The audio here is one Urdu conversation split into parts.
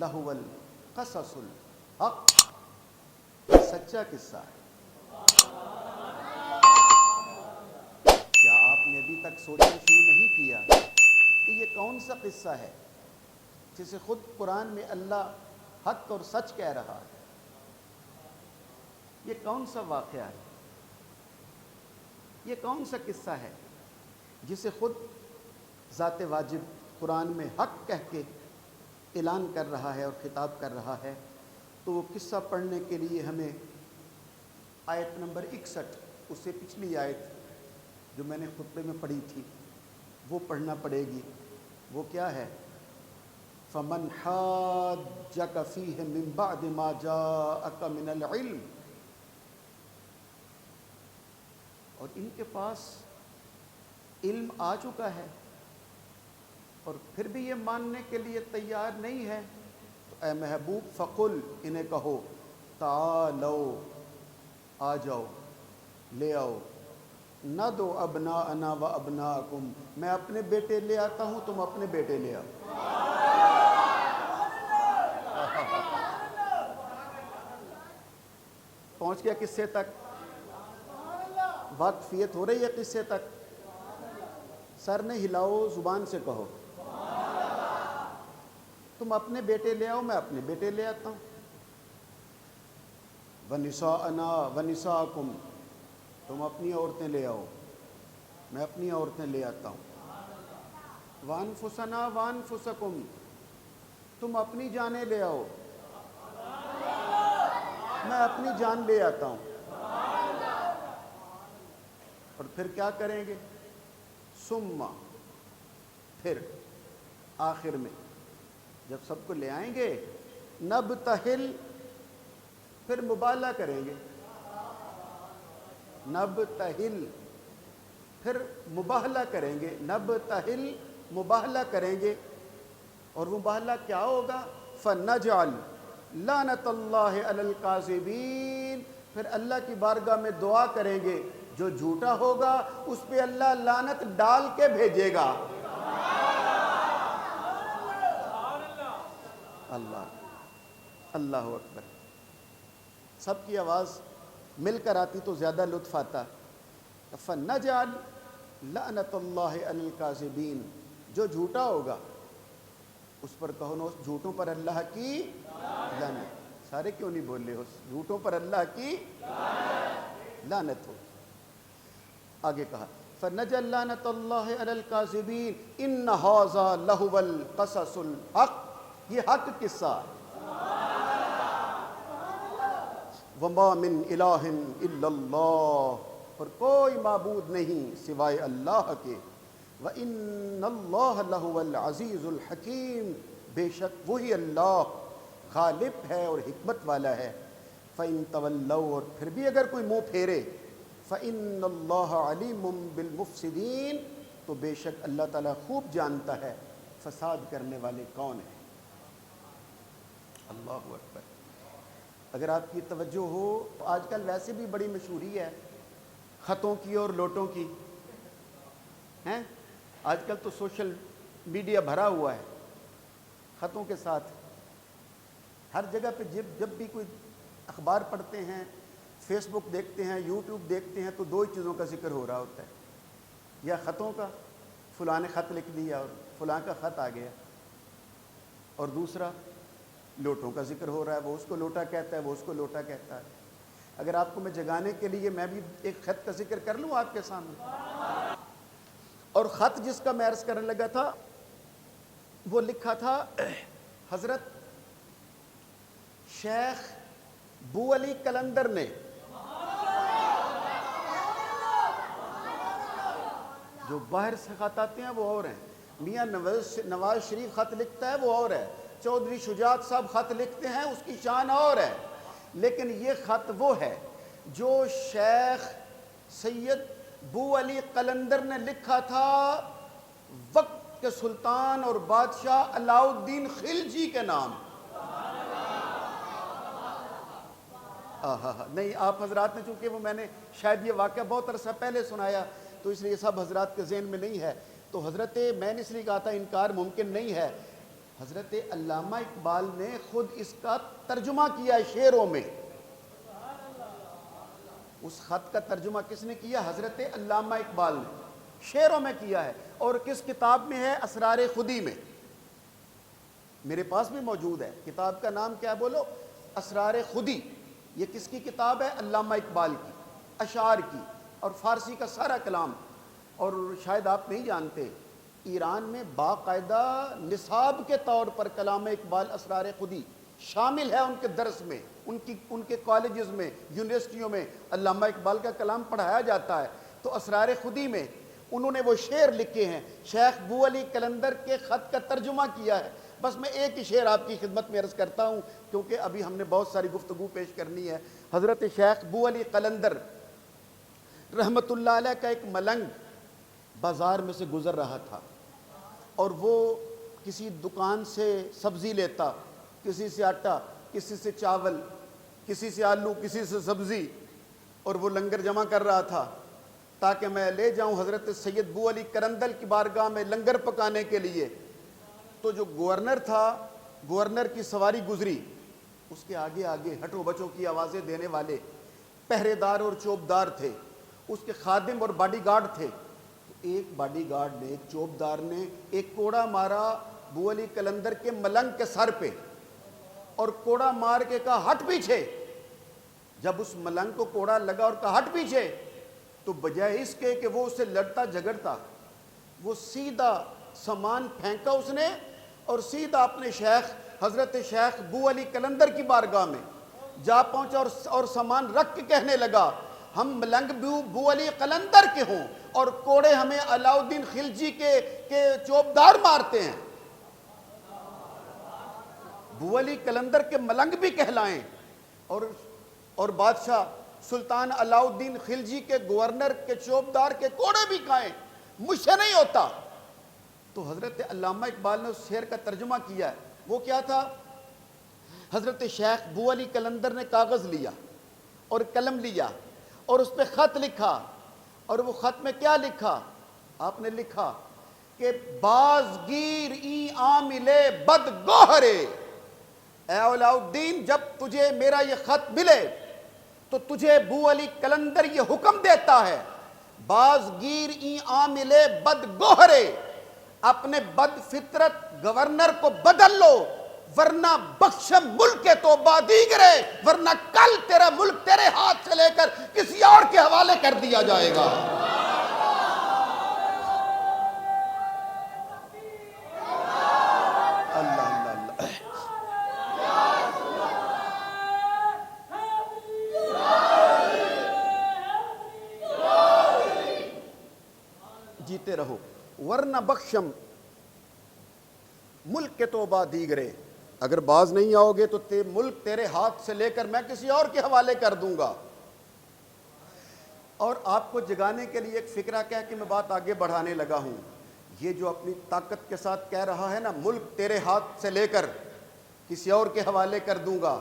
لہو القصص الحق، سچا قصہ ہے۔ کیا آپ نے ابھی تک سوچنا شروع نہیں کیا کہ یہ کون سا قصہ ہے جسے خود قرآن میں اللہ حق اور سچ کہہ رہا ہے؟ یہ کون سا واقعہ ہے؟ یہ کون سا قصہ ہے جسے خود ذات واجب قرآن میں حق کہہ کے اعلان کر رہا ہے اور خطاب کر رہا ہے؟ تو وہ قصہ پڑھنے کے لیے ہمیں آیت نمبر 61، اس سے پچھلی آیت جو میں نے خطبے میں پڑھی تھی وہ پڑھنا پڑے گی۔ وہ کیا ہے؟ فَمَنْ حَاجَّكَ فِيهِ مِنْ بَعْدِ مَا جَاءَكَ مِنَ الْعِلْمِ، اور ان کے پاس علم آ چکا ہے اور پھر بھی یہ ماننے کے لیے تیار نہیں ہے، تو اے محبوب فقل، انہیں کہو تعالو، آ جاؤ، لے آؤ، ندعو ابناءنا و ابناءکم، میں اپنے بیٹے لے آتا ہوں، تم اپنے بیٹے لے آؤ۔ پہنچ گیا قصے تک؟ واقفیت ہو رہی ہے قصے تک؟ سر نے ہلاؤ، زبان سے کہو تم اپنے بیٹے لے آؤ، میں اپنے بیٹے لے آتا ہوں۔ وَنِسَاءَنَا وَنِسَاءَكُمْ، تم اپنی عورتیں لے آؤ، میں اپنی عورتیں لے آتا ہوں۔ وَأَنفُسَنَا وَأَنفُسَكُمْ، تم اپنی جانیں لے آؤ، میں اپنی جان لے آتا ہوں۔ اور پھر کیا کریں گے؟ ثم، پھر آخر میں جب سب کو لے آئیں گے، نبتہل، پھر مباہلہ کریں گے۔ نبتہل، پھر مباہلہ کریں گے۔ نبتہل، مباہلہ کریں گے، اور مباہلہ کیا ہوگا؟ فَنَجْعَلْ لَعْنَتَ اللَّهِ عَلَى الْكَاذِبِينَ، پھر اللہ کی بارگاہ میں دعا کریں گے، جو جھوٹا ہوگا اس پہ اللہ لعنت ڈال کے بھیجے گا۔ اللہ، اللہ اکبر۔ سب کی آواز مل کر آتی تو زیادہ لطف آتا۔ فَنَجْعَلْ لَعْنَتَ اللَّهِ عَلَى الْكَاذِبِينَ، جو جھوٹا ہوگا اس پر کہو نا، اس جھوٹوں پر اللہ کی لعنت۔ سارے کیوں نہیں بول رہے؟ اس جھوٹوں پر اللہ کی لعنت ہو۔ آگے کہا فَنَجْعَلْ لَعْنَتَ اللَّهِ عَلَى الْكَاذِبِينَ إِنَّ هَٰذَا لَهُوَ الْقَصَصُ الْحَقُّ، یہ حق قصہ ہے۔ وَمَا مِنْ إِلَٰهٍ إِلَّا اللَّهُ، اور کوئی معبود نہیں سوائے اللہ کے۔ وَإِنَّ اللَّهَ لَهُوَ الْعَزِيزُ الْحَكِيمُ، بے شک وہی اللہ غالب ہے اور حکمت والا ہے۔ فَإِن تَوَلَّوْا، اور پھر بھی اگر کوئی منہ پھیرے، فَإِنَّ اللَّهَ عَلِيمٌ بِالْمُفْسِدِينَ، تو بے شک اللہ تعالیٰ خوب جانتا ہے فساد کرنے والے کون ہیں۔ اللہ اکبر۔ اگر آپ کی توجہ ہو تو آج کل ویسے بھی بڑی مشہوری ہے خطوں کی اور لوٹوں کی، ہیں؟ آج کل تو سوشل میڈیا بھرا ہوا ہے خطوں کے ساتھ۔ ہر جگہ پہ جب بھی کوئی اخبار پڑھتے ہیں، فیس بک دیکھتے ہیں، یوٹیوب دیکھتے ہیں، تو دو ہی چیزوں کا ذکر ہو رہا ہوتا ہے، یا خطوں کا، فلاں نے خط لکھ دیا اور فلاں کا خط آ گیا، اور دوسرا لوٹوں کا ذکر ہو رہا ہے، وہ اس کو لوٹا کہتا ہے، وہ اس کو لوٹا کہتا ہے۔ اگر آپ کو میں جگانے کے لیے میں بھی ایک خط کا ذکر کر لوں آپ کے سامنے، اور خط جس کا میں عرض کرنے لگا تھا وہ لکھا تھا حضرت شیخ بو علی قلندر نے۔ جو باہر سے خط آتے ہیں وہ اور ہیں، میاں نواز شریف خط لکھتا ہے وہ اور ہے، چودھری شجاعت صاحب خط لکھتے ہیں اس کی شان اور ہے، لیکن یہ خط وہ ہے جو شیخ سید بو علی قلندر نے لکھا تھا وقت کے سلطان اور بادشاہ علاؤ الدین خلجی کے نام۔ نہیں، آپ حضرات نے چونکہ وہ میں نے شاید یہ واقعہ بہت عرصہ پہلے سنایا تو اس لیے سب حضرات کے ذہن میں نہیں ہے، تو حضرت میں نے اس لیے کہا تھا انکار ممکن نہیں ہے، حضرت علامہ اقبال نے خود اس کا ترجمہ کیا ہے شعروں میں. اس خط کا ترجمہ کس نے کیا؟ حضرت علامہ اقبال نے شعروں میں کیا ہے. اور کس کتاب میں ہے؟ اسرار خودی میں. میرے پاس بھی موجود ہے. کتاب کا نام کیا ہے بولو؟ اسرار خودی. یہ کس کی کتاب ہے؟ علامہ اقبال کی، اشعار کی اور فارسی کا سارا کلام. اور شاید آپ نہیں جانتے، ایران میں باقاعدہ نصاب کے طور پر کلام اقبال اسرار خودی شامل ہے ان کے درس میں، ان کے کالجز میں، یونیورسٹیوں میں علامہ اقبال کا کلام پڑھایا جاتا ہے. تو اسرار خودی میں انہوں نے وہ شعر لکھے ہیں. شیخ بو علی قلندر کے خط کا ترجمہ کیا ہے. بس میں ایک ہی شعر آپ کی خدمت میں عرض کرتا ہوں کیونکہ ابھی ہم نے بہت ساری گفتگو پیش کرنی ہے. حضرت شیخ بو علی قلندر رحمۃ اللہ علیہ کا ایک ملنگ بازار میں سے گزر رہا تھا اور وہ کسی دکان سے سبزی لیتا، کسی سے آٹا، کسی سے چاول، کسی سے آلو، کسی سے سبزی، اور وہ لنگر جمع کر رہا تھا تاکہ میں لے جاؤں حضرت سید بو علی قلندر کی بارگاہ میں لنگر پکانے کے لیے. تو جو گورنر تھا، گورنر کی سواری گزری، اس کے آگے آگے ہٹو بچوں کی آوازیں دینے والے پہرے دار اور چوبدار تھے. اس کے خادم اور باڈی گارڈ تھے. ایک باڈی گارڈ نے، ایک چوبدار نے ایک کوڑا مارا بو علی قلندر کے ملنگ کے سر پہ اور کوڑا مار کے کہا ہٹ پیچھے. جب اس ملنگ کو کوڑا لگا اور کہا ہٹ پیچھے، تو بجائے اس کے کہ وہ اسے لڑتا جھگڑتا، وہ سیدھا سامان پھینکا اس نے اور سیدھا اپنے شیخ حضرت شیخ بو علی قلندر کی بارگاہ میں جا پہنچا اور سامان رکھ کے کہنے لگا، ہم ملنگ بو علی قلندر کے ہوں اور کوڑے ہمیں علاؤالدین خلجی کے چوبدار مارتے ہیں. بو علی قلندر کے ملنگ بھی کہلائیں اور بادشاہ سلطان علاؤالدین خلجی کے گورنر کے چوبدار کے کوڑے بھی کھائیں، مجھ سے نہیں ہوتا. تو حضرت علامہ اقبال نے اس شعر کا ترجمہ کیا ہے. وہ کیا تھا؟ حضرت شیخ بو علی قلندر نے کاغذ لیا اور قلم لیا اور اس پہ خط لکھا. اور وہ خط میں کیا لکھا؟ آپ نے لکھا کہ بازگیر ای عاملے بد گوہرے، اے علاؤالدین جب تجھے میرا یہ خط ملے تو تجھے بو علی قلندر یہ حکم دیتا ہے، بازگیر ای عاملے بد گوہرے، اپنے بد فطرت گورنر کو بدل لو ورنہ بخش ملک کے تو بادیگرے، ورنہ کل تیرا ملک تیرے ہاتھ سے لے کر کسی اور کے حوالے کر دیا جائے گا. اللہ اللہ اللہ. جیتے رہو ورنہ بخشم ملک کے تو بادیگرے، اگر باز نہیں آؤ گے تو ملک تیرے ہاتھ سے لے کر میں کسی اور کے حوالے کر دوں گا. اور آپ کو جگانے کے لیے ایک فکرہ کہہ کہ میں بات آگے بڑھانے لگا ہوں. یہ جو اپنی طاقت کے ساتھ کہہ رہا ہے نا ملک تیرے ہاتھ سے لے کر کسی اور کے حوالے کر دوں گا،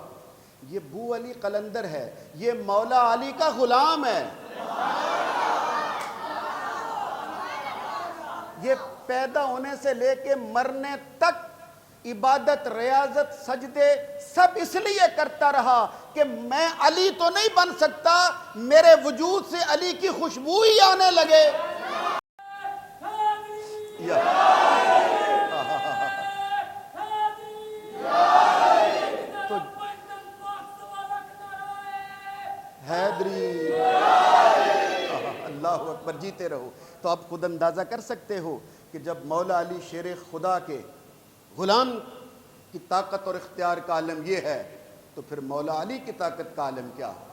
یہ بو علی قلندر ہے، یہ مولا علی کا غلام ہے. یہ پیدا ہونے سے لے کے مرنے تک عبادت، ریاضت، سجدے سب اس لیے کرتا رہا کہ میں علی تو نہیں بن سکتا، میرے وجود سے علی کی خوشبو ہی آنے لگے. تو حیدری، اللہ اکبر، جیتے رہو. تو آپ خود اندازہ کر سکتے ہو کہ جب مولا علی شیر خدا کے غلام کی طاقت اور اختیار کا عالم یہ ہے تو پھر مولا علی کی طاقت کا عالم کیا ہے؟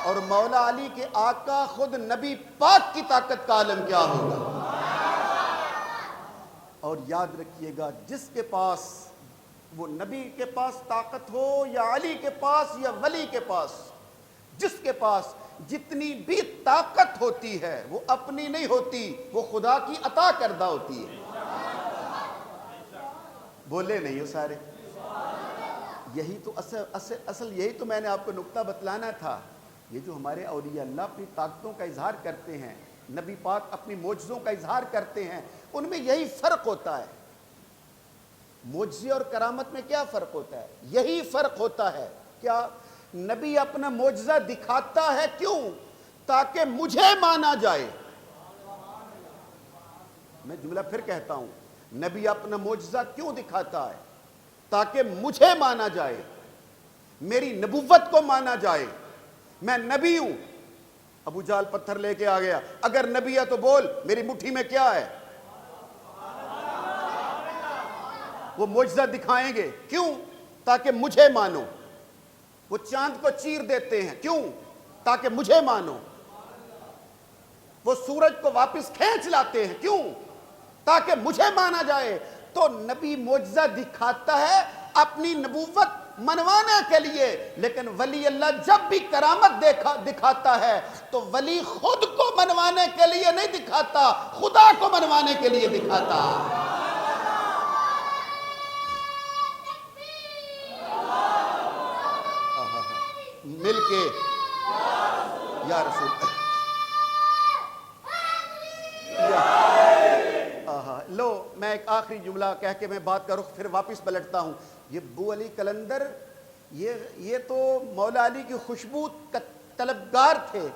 اور مولا علی کے آقا خود نبی پاک کی طاقت کا عالم کیا ہوگا؟ اور یاد رکھیے گا، جس کے پاس، وہ نبی کے پاس طاقت ہو یا علی کے پاس یا ولی کے پاس، جس کے پاس جتنی بھی طاقت ہوتی ہے وہ اپنی نہیں ہوتی، وہ خدا کی عطا کردہ ہوتی ہے. بولے نہیں ہو سارے؟ یہی تو اصل یہی تو میں نے آپ کو نقطہ بتلانا تھا. یہ جو ہمارے اولیاء اللہ اپنی طاقتوں کا اظہار کرتے ہیں، نبی پاک اپنی معجزوں کا اظہار کرتے ہیں، ان میں یہی فرق ہوتا ہے. معجزے اور کرامت میں کیا فرق ہوتا ہے؟ یہی فرق ہوتا ہے کیا؟ نبی اپنا معجزہ دکھاتا ہے کیوں؟ تاکہ مجھے مانا جائے۔ میں جملہ پھر کہتا ہوں، نبی اپنا معجزہ کیوں دکھاتا ہے؟ تاکہ مجھے مانا جائے، میری نبوت کو مانا جائے، میں نبی ہوں۔ ابو جہل پتھر لے کے آ گیا، اگر نبی ہے تو بول میری مٹھی میں کیا ہے؟ وہ معجزہ دکھائیں گے کیوں؟ تاکہ مجھے مانو۔ وہ چاند کو چیر دیتے ہیں کیوں؟ تاکہ مجھے مانو۔ وہ سورج کو واپس کھینچ لاتے ہیں کیوں؟ تاکہ مجھے مانا جائے۔ تو نبی معجزہ دکھاتا ہے اپنی نبوت منوانے کے لیے، لیکن ولی اللہ جب بھی کرامت دکھاتا ہے تو ولی خود کو منوانے کے لیے نہیں دکھاتا، خدا کو منوانے کے لیے دکھاتا۔ مل کے یا رسول لو، میں ایک آخری جملہ کہہ کے میں بات کا رخ پھر واپس پلٹتا ہوں۔ یہ ابو علی قلندر یہ تو مولا علی کی خوشبو کا طلبگار تھے،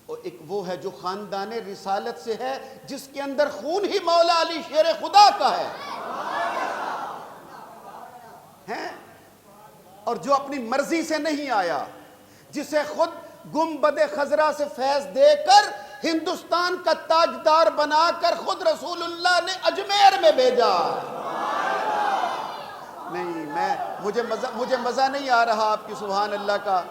اور ایک وہ ہے جو خاندان رسالت سے ہے جس کے اندر خون ہی مولا علی شیر خدا کا ہے، اور جو اپنی مرضی سے نہیں آیا، جسے خود گنبد خضرا سے فیض دے کر ہندوستان کا تاجدار بنا کر خود رسول اللہ نے اجمیر میں بھیجا۔ نہیں، مجھے مزہ نہیں آ رہا آپ کی سبحان اللہ کا،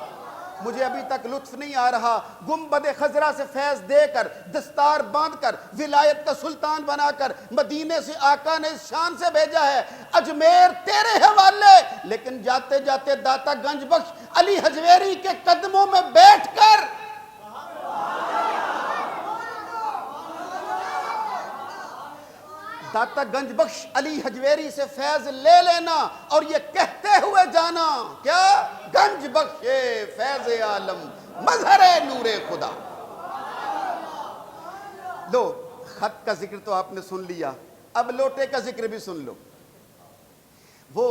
مجھے ابھی تک لطف نہیں آ رہا۔ گنبد خضرا سے فیض دے کر، دستار باندھ کر، ولایت کا سلطان بنا کر مدینے سے آقا نے اس شان سے بھیجا ہے، اجمیر تیرے حوالے، لیکن جاتے جاتے داتا گنج بخش علی حجویری کے قدموں میں بیٹھ کر داتا گنج بخش علی حجویری سے فیض لے لینا اور یہ کہتے ہوئے جانا کیا؟ گنج بخش فیض عالم مظہر نور خدا۔ لو، خط کا ذکر تو آپ نے سن لیا، اب لوٹے کا ذکر بھی سن لو۔ وہ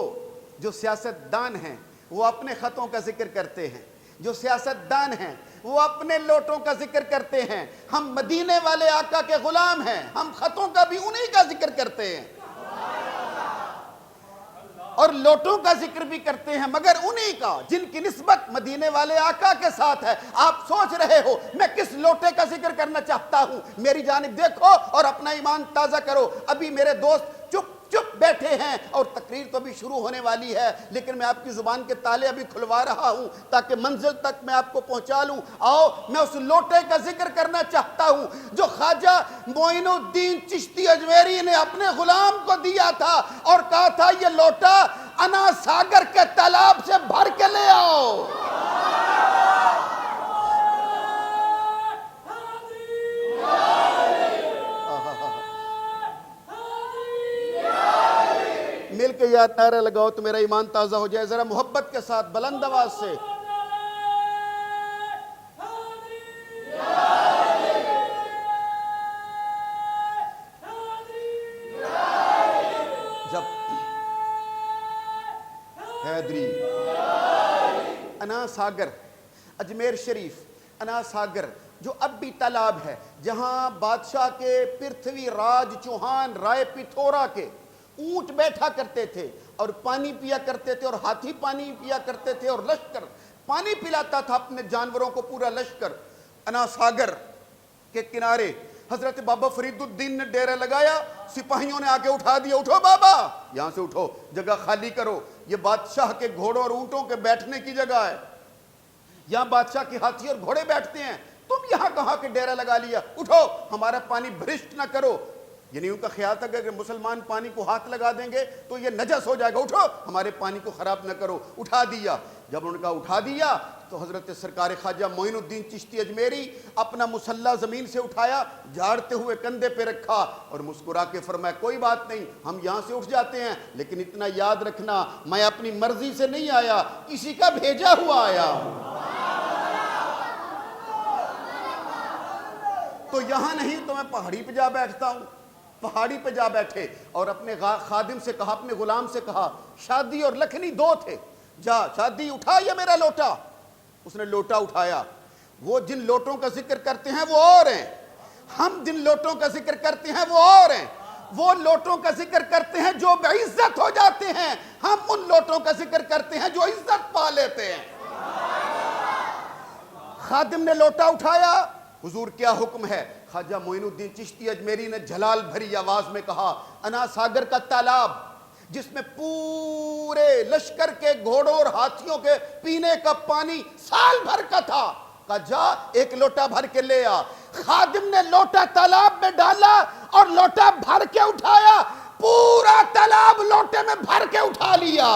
جو سیاستدان ہیں وہ اپنے خطوں کا ذکر کرتے ہیں، جو سیاستدان ہیں وہ اپنے لوٹوں کا ذکر کرتے ہیں۔ ہم مدینے والے آقا کے غلام ہیں، ہم خطوں کا بھی انہی کا ذکر کرتے ہیں اور لوٹوں کا ذکر بھی کرتے ہیں، مگر انہی کا جن کی نسبت مدینے والے آقا کے ساتھ ہے۔ آپ سوچ رہے ہو میں کس لوٹے کا ذکر کرنا چاہتا ہوں؟ میری جانب دیکھو اور اپنا ایمان تازہ کرو۔ ابھی میرے دوست چپ بیٹھے ہیں اور تقریر تو بھی شروع ہونے والی ہے، لیکن میں آپ کی زبان کے تالے ابھی کھلوا رہا ہوں تاکہ منزل تک میں آپ کو پہنچا لوں۔ آؤ، میں اس لوٹے کا ذکر کرنا چاہتا ہوں جو خواجہ معین الدین چشتی اجمیری نے اپنے غلام کو دیا تھا اور کہا تھا یہ لوٹا انا ساگر کے تالاب سے بھر کے لے آؤ۔ مل کے یاد نعرہ لگاؤ تو میرا ایمان تازہ ہو جائے، ذرا محبت کے ساتھ بلند آواز سے۔ جب حیدری انا ساگر، اجمیر شریف انا ساگر جو اب بھی تالاب ہے جہاں بادشاہ کے پرتھوی راج چوہان رائے پتھورا کے اونٹ بیٹھا کرتے تھے اور پانی پیا کرتے تھے اور ہاتھی پانی پیا کرتے تھے اور لشکر پانی پلاتا تھا اپنے جانوروں کو، پورا لشکر۔ انا ساگر کے کنارے حضرت بابا فرید الدین نے ڈیرہ لگایا، سپاہیوں نے آکے اٹھا دیا، اٹھو بابا یہاں سے اٹھو، جگہ خالی کرو، یہ بادشاہ کے گھوڑوں اور اونٹوں کے بیٹھنے کی جگہ ہے، یہاں بادشاہ کی ہاتھی اور گھوڑے بیٹھتے ہیں، تم یہاں کہاں کے ڈیرہ لگا لیا، اٹھو ہمارا پانی بھرشٹ نہ کرو۔ یعنی ان کا خیال تھا کہ اگر مسلمان پانی کو ہاتھ لگا دیں گے تو یہ نجس ہو جائے گا، اٹھو ہمارے پانی کو خراب نہ کرو۔ اٹھا دیا، جب ان کا اٹھا دیا تو حضرت سرکار خواجہ معین الدین چشتی اجمیری اپنا مسلح زمین سے اٹھایا، جھاڑتے ہوئے کندھے پہ رکھا اور مسکرا کے فرمایا کوئی بات نہیں، ہم یہاں سے اٹھ جاتے ہیں، لیکن اتنا یاد رکھنا میں اپنی مرضی سے نہیں آیا، کسی کا بھیجا ہوا آیا ہوں۔ تو یہاں نہیں تو میں پہاڑی پہ جا بیٹھتا ہوں، پہاڑی پہ جا بیٹھے اور اپنے خادم سے کہا, اپنے غلام سے کہا, شادی اور لکھنی دو تھے, جا شادی اٹھا یہ میرا لوٹا. اس نے لوٹا اٹھایا. وہ جن لوٹوں کا ذکر کرتے ہیں وہ اور ہیں, ہم جن لوٹوں کا ذکر کرتے ہیں وہ اور ہیں. وہ لوٹوں کا ذکر کرتے ہیں جو بعزت ہو جاتے ہیں, ہم ان لوٹوں کا ذکر کرتے ہیں جو عزت پا لیتے ہیں. خادم نے لوٹا اٹھایا, حضور کیا حکم ہے؟ خواجہ معین الدین چشتی اجمیری نے جلال بھری آواز میں کہا, انا ساگر کا تالاب جس میں پورے لشکر کے گھوڑوں اور ہاتھیوں کے پینے کا پانی سال بھر کا تھا, کہا جا ایک لوٹا بھر کے لے آ. خادم نے لوٹا تالاب میں ڈالا اور لوٹا بھر کے اٹھایا, پورا تالاب لوٹے میں بھر کے اٹھا لیا.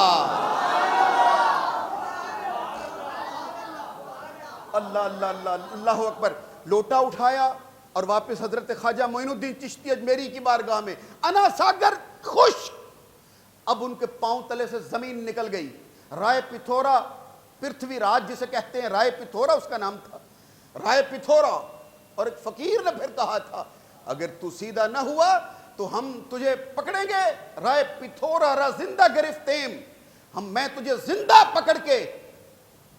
اللہ اللہ اللہ اللہ اکبر. لوٹا اٹھایا اور واپس حضرت خواجہ معین الدین چشتی اجمیری کی بارگاہ میں, انا ساگر خوش. اب ان کے پاؤں تلے سے زمین نکل گئی. رائے پتھورا, پرتھوی راج جسے کہتے ہیں, رائے پتھورا اس کا نام تھا, رائے پتھورا. اور ایک فقیر نے پھر کہا تھا, اگر تو سیدھا نہ ہوا تو ہم تجھے پکڑیں گے. رائے پتھورا را زندہ گرفتیم, میں تجھے زندہ پکڑ کے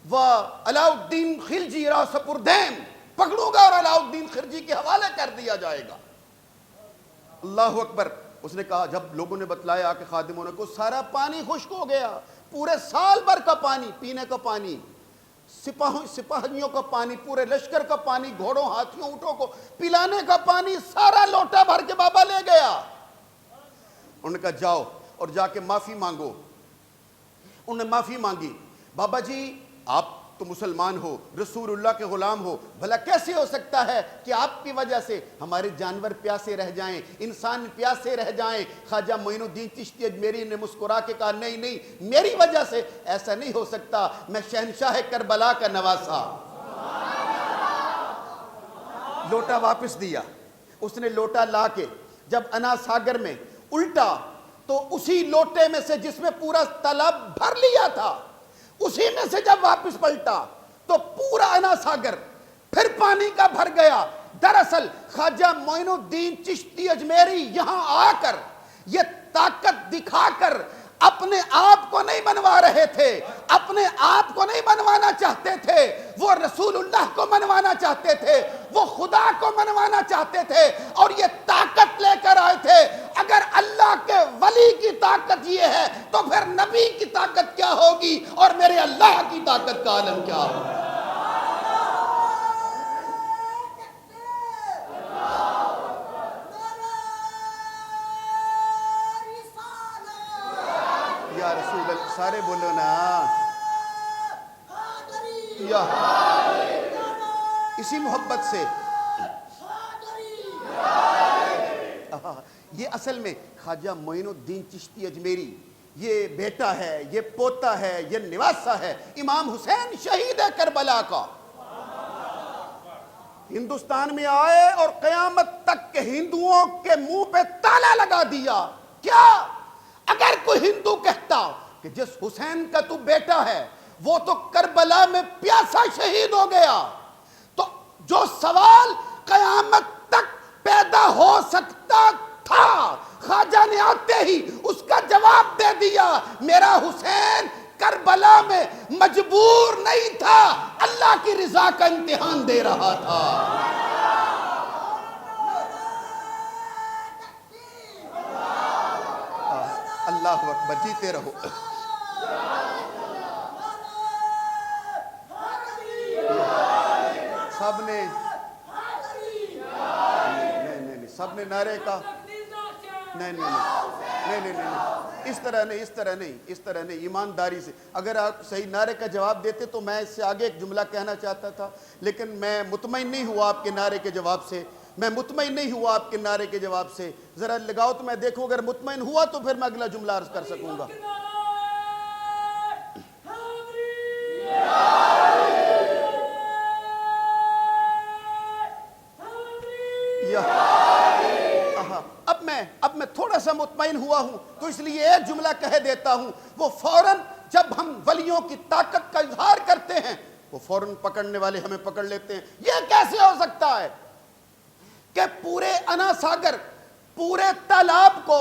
و علاؤ الدین خلجی را سپردیم پکڑوں گا اور علاؤ الدین خلجی کے حوالے کر دیا جائے گا. اللہ اکبر. اس نے کہا, جب لوگوں نے بتلایا کہ خادموں نے کو سارا پانی خشک ہو گیا, پورے سال بھر کا پانی, پینے کا پانی, سپاہیوں کا پانی, پورے لشکر کا پانی, گھوڑوں ہاتھیوں اونٹوں کو پلانے کا پانی, سارا لوٹا بھر کے بابا لے گیا. انہوں نے کہا جاؤ اور جا کے معافی مانگو. انہوں نے معافی مانگی. بابا جی آپ تو مسلمان ہو, رسول اللہ کے غلام ہو, بھلا کیسے ہو سکتا ہے کہ آپ کی وجہ سے ہمارے جانور پیاسے رہ جائیں, انسان پیاسے رہ جائیں؟ خواجہ معین الدین چشتی اجمیری نے مسکرا کے کہا, نہیں نہیں, میری وجہ سے ایسا نہیں ہو سکتا, میں شہنشاہ کربلا کا نواسا. لوٹا واپس دیا. اس نے لوٹا لا کے جب انا ساگر میں الٹا تو اسی لوٹے میں سے جس میں پورا تالاب بھر لیا تھا, اسی میں سے جب واپس پلٹا تو پورا انا ساگر پھر پانی کا بھر گیا. دراصل خواجہ معین الدین چشتی اجمیری یہاں آ کر یہ طاقت دکھا کر اپنے آپ کو نہیں منوا رہے تھے, اپنے آپ کو نہیں منوانا چاہتے تھے, وہ رسول اللہ کو منوانا چاہتے تھے, وہ خدا کو منوانا چاہتے تھے, اور یہ طاقت لے کر آئے تھے. اگر اللہ کے ولی کی طاقت یہ ہے تو پھر نبی کی طاقت کیا ہوگی, اور میرے اللہ کی طاقت کا عالم کیا ہوگا. یا رسول اللہ, سارے بولو نا, یا اسی محبت سے. یہ اصل میں خواجہ معین الدین چشتی اجمیری یہ بیٹا ہے, یہ پوتا ہے, یہ نواسا ہے امام حسین شہید کربلا کا. ہندوستان میں آئے اور قیامت تک کے ہندوؤں کے منہ پہ تالا لگا دیا. کیا اگر کوئی ہندو کہتا کہ جس حسین کا تو بیٹا ہے وہ تو کربلا میں پیاسا شہید ہو گیا, تو جو سوال قیامت تک پیدا ہو سکتا تھا خواجہ نے آتے ہی اس کا جواب دے دیا. میرا حسین کربلا میں مجبور نہیں تھا, اللہ کی رضا کا امتحان دے رہا تھا. اللہ اکبر, جیتے رہو. سب نے سب نے نعرے کا نہیں نہیں نہیں نہیں نہیں, اس طرح نہیں, اس طرح نہیں, اس طرح نہیں, ایمانداری سے. اگر آپ صحیح نعرے کا جواب دیتے تو میں اس سے آگے ایک جملہ کہنا چاہتا تھا, لیکن میں مطمئن نہیں ہوا آپ کے نعرے کے جواب سے, میں مطمئن نہیں ہوا آپ کے نعرے کے جواب سے. ذرا لگاؤ تو میں دیکھوں, اگر مطمئن ہوا تو پھر میں اگلا جملہ عرض کر سکوں گا. اب میں تھوڑا سا مطمئن ہوا ہوں تو اس لیے ایک جملہ کہہ دیتا ہوں. وہ فوراً جب ہم ولیوں کی طاقت کا اظہار کرتے ہیں وہ فوراً پکڑنے والے ہمیں پکڑ لیتے ہیں. یہ کیسے ہو سکتا ہے کہ پورے انا ساگر پورے تالاب کو